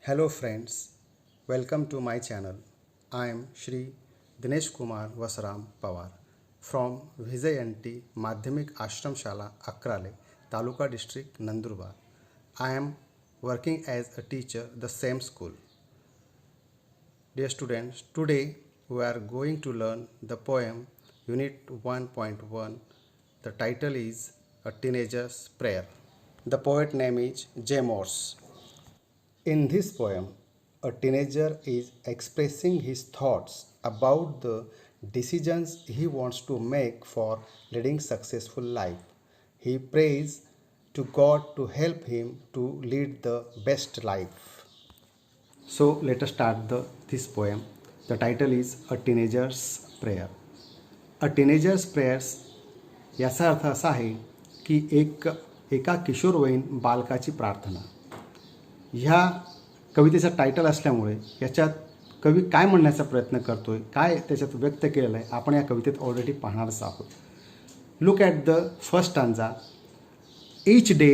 Hello friends, welcome to my channel. I am Shri Dinesh Kumar Vasram Pawar from Vijayanti Madhyamik Ashram Shala Akrale, Taluka District Nandurbar. I am working as a teacher the same school. Dear students, today we are going to learn the poem Unit 1.1. The title is A Teenager's Prayer. The poet name is J. Morse. In this poem, a teenager is expressing his thoughts about the decisions he wants to make for leading successful life. He prays to God to help him to lead the best life. So let us start this poem. The title is A Teenager's Prayer. A Teenager's Prayers याचा अर्थ असा आहे की एका किशोरवयीन बालकाची प्रार्थना. ह्या कवितेचं title असल्यामुळे याच्यात कवी काय म्हणण्याचा प्रयत्न करतोय, काय त्याच्यात व्यक्त केलेलं आहे, आपण या कवितेत ऑलरेडी पाहणारच आहोत. Look at the first stanza. Each day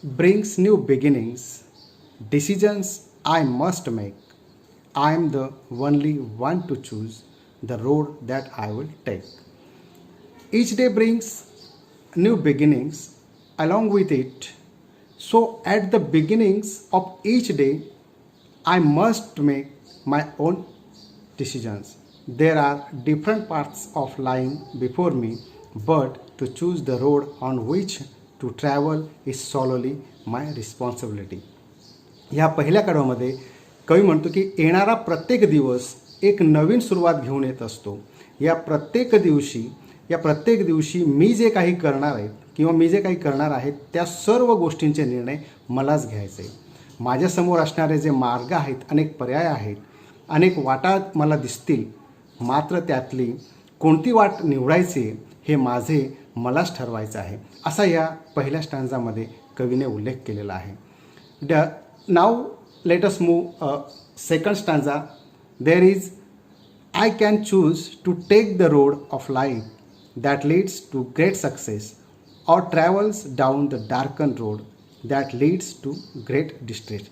brings new beginnings, decisions I must make, I am the only one to choose the road that I will take. Each day brings new beginnings, along with it. So at the beginnings of each day, I must make my own decisions. There are different paths of lying before me, but to choose the road on which to travel is solely my responsibility. ह्या पहिल्या कडव्यामध्ये कवी म्हणतो की येणारा प्रत्येक दिवस एक नवीन सुरुवात घेऊन येत असतो. या प्रत्येक दिवशी मी जे काही करणार आहे किंवा मी जे काही करणार आहे त्या सर्व गोष्टींचे निर्णय मलाच घ्यायचे. माझ्यासमोर असणारे जे मार्ग आहेत, अनेक पर्याय आहेत, अनेक वाटा मला दिसतील, मात्र त्यातली कोणती वाट निवडायची हे मलाच ठरवायचं आहे, असा या पहिल्या स्टांजामध्ये कवीने उल्लेख केलेला आहे. नाव let us move second stanza. There is I can choose to take the road of life that leads to great success or travels down the darkened road that leads to great distress.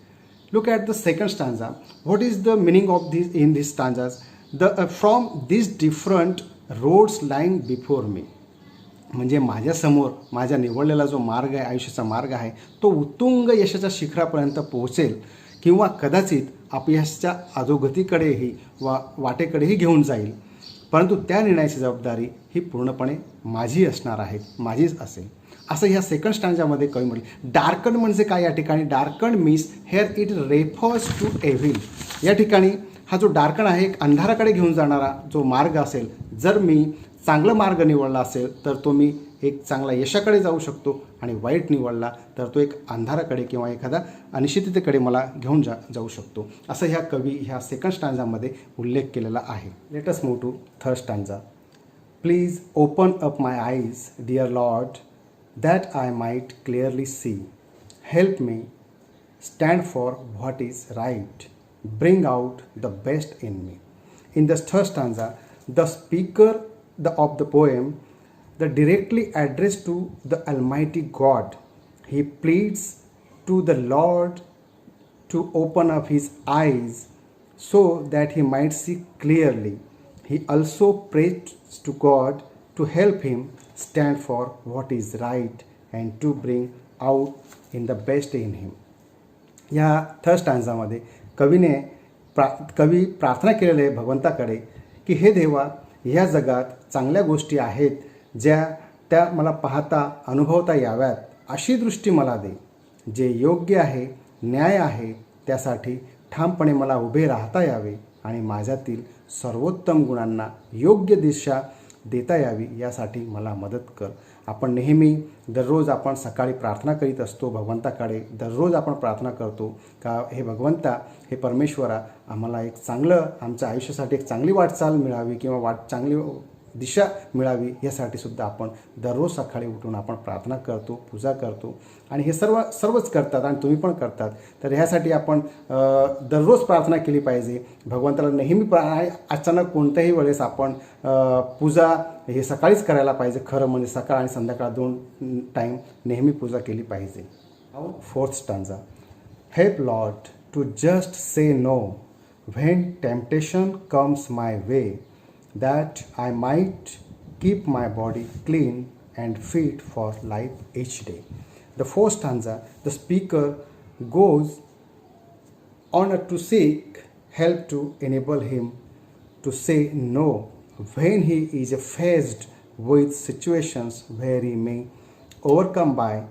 Look at the second stanza. What is the meaning of this in these stanzas? From these different roads lying before me. म्हणजे माझ्यासमोर माझ्या निवडलेला जो मार्ग आहे, आयुष्याचा मार्ग आहे, तो उत्तुंग यशाच्या शिखरापर्यंत पोहोचेल किंवा कदाचित अपयशाच्या अधोगतीकडेही वाटेकडेही घेऊन जाईल. परंतु त्या निर्णयाची जबाबदारी ही पूर्णपणे माझीच असेल, असं ह्या सेकंड स्टांजामध्ये कवी म्हटलं. डार्कन म्हणजे काय या ठिकाणी? Darken means here it refers to evil. या ठिकाणी हा जो डार्कन आहे एक अंधाराकडे घेऊन जाणारा जो मार्ग असेल. जर मी चांगला मार्ग निवडला असेल तर तो मी एक चांगला यशाकडे जाऊ शकतो, आणि वाईट निवडला तर तो एक अंधाराकडे किंवा एखादा अनिश्चिततेकडे मला घेऊन जाऊ शकतो, असं ह्या सेकंड स्टांजामध्ये उल्लेख केलेला आहे. Let us move to third stanza. Please open up my eyes dear lord that I might clearly see. Help me stand for what is right. Bring out the best in me. In the third stanza, the speaker of the poem directly addressed to the Almighty God. He pleads to the Lord to open up his eyes so that he might see clearly. He also prays to God to help him stand for what is right and to bring out in the best in him. या third स्टांजामध्ये कवी प्रार्थना केलेली आहे भगवंताकडे की हे देवा, ह्या जगात चांगल्या गोष्टी आहेत ज्या त्या मला पाहता अनुभवता याव्यात, अशी दृष्टी मला दे. जे योग्य आहे, न्याय आहे, त्यासाठी ठामपणे मला उभे राहता यावे आणि माझ्यातील सर्वोत्तम गुणांना योग्य दिशा देता यावी, यासाठी मला मदत कर. आपण नेहमी दररोज आपण सकाळी प्रार्थना करीत असतो भगवंताकडे. दररोज आपण प्रार्थना करतो का हे भगवंता, हे परमेश्वरा, आम्हाला आमच्या आयुष्यासाठी एक चांगली वाटचाल मिळावी किंवा चांगली दिशा मिळावी, यासाठी सुद्धा आपण दररोज सकाळी उठून आपण प्रार्थना करतो, पूजा करतो, आणि हे सर्वच करतात आणि तुम्ही पण करतात. तर ह्यासाठी आपण दररोज प्रार्थना केली पाहिजे भगवंताला. नेहमी अचानक कोणत्याही वेळेस आपण पूजा हे सकाळीच करायला पाहिजे. खरं म्हणजे सकाळ आणि संध्याकाळ 2 टाईम नेहमी पूजा केली पाहिजे. Fourth stanza. Help Lord to just say no when temptation comes my way, that I might keep my body clean and fit for life each day. The fourth stanza, the speaker goes on to seek help to enable him to say no when he is faced with situations where he may overcome by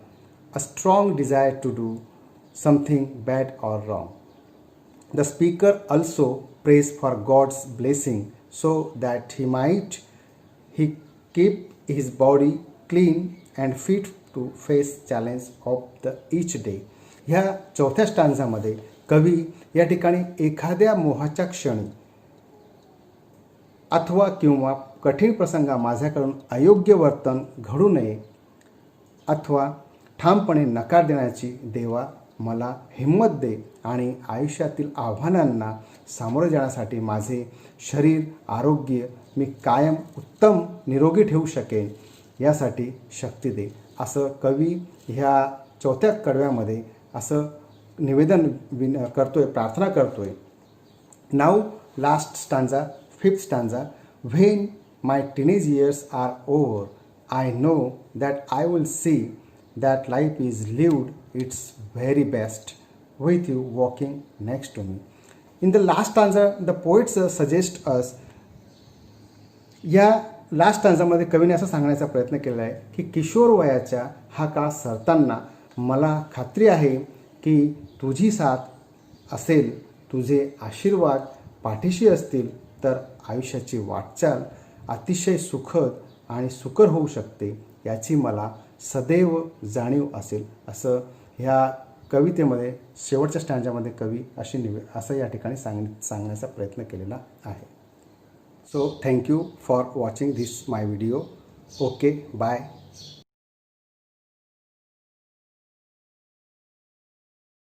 a strong desire to do something bad or wrong. The speaker also prays for God's blessing so that he keep his body clean and fit to face challenge of the each day. ह्या चौथ्या स्टांजामध्ये कवी या ठिकाणी एखाद्या मोहाच्या क्षणी अथवा किंवा कठीण प्रसंगा माझ्याकडून अयोग्य वर्तन घडू नये अथवा ठामपणे नकार देण्याची देवा मला हिंमत दे आणि आयुष्यातील आव्हानांना सामोरे जाण्यासाठी माझे शरीर आरोग्य मी कायम उत्तम निरोगी ठेवू शकेन यासाठी शक्ती दे, असं कवी ह्या चौथ्या कडव्यामध्ये असं निवेदन करतोय, प्रार्थना करतोय. Now last stanza, fifth stanza. When my teenage years are over I know that I will see that life is lived its very best with you walking next to me. In the last stanza, the poets suggest us, या last स्टांजामध्ये कवीने असं सांगण्याचा प्रयत्न केला आहे की किशोर वयाच्या हा काळ सरताना मला खात्री आहे की तुझी साथ असेल, तुझे आशीर्वाद पाठीशी असतील तर आयुष्याची वाटचाल अतिशय सुखद आणि सुकर होऊ शकते याची मला सदैव जाणीव असेल, असं ह्या कवितेमध्ये शेवटच्या स्टँजामध्ये कवी असं या ठिकाणी सांगण्याचा प्रयत्न केलेला आहे. So thank you for watching this my video. Okay, bye.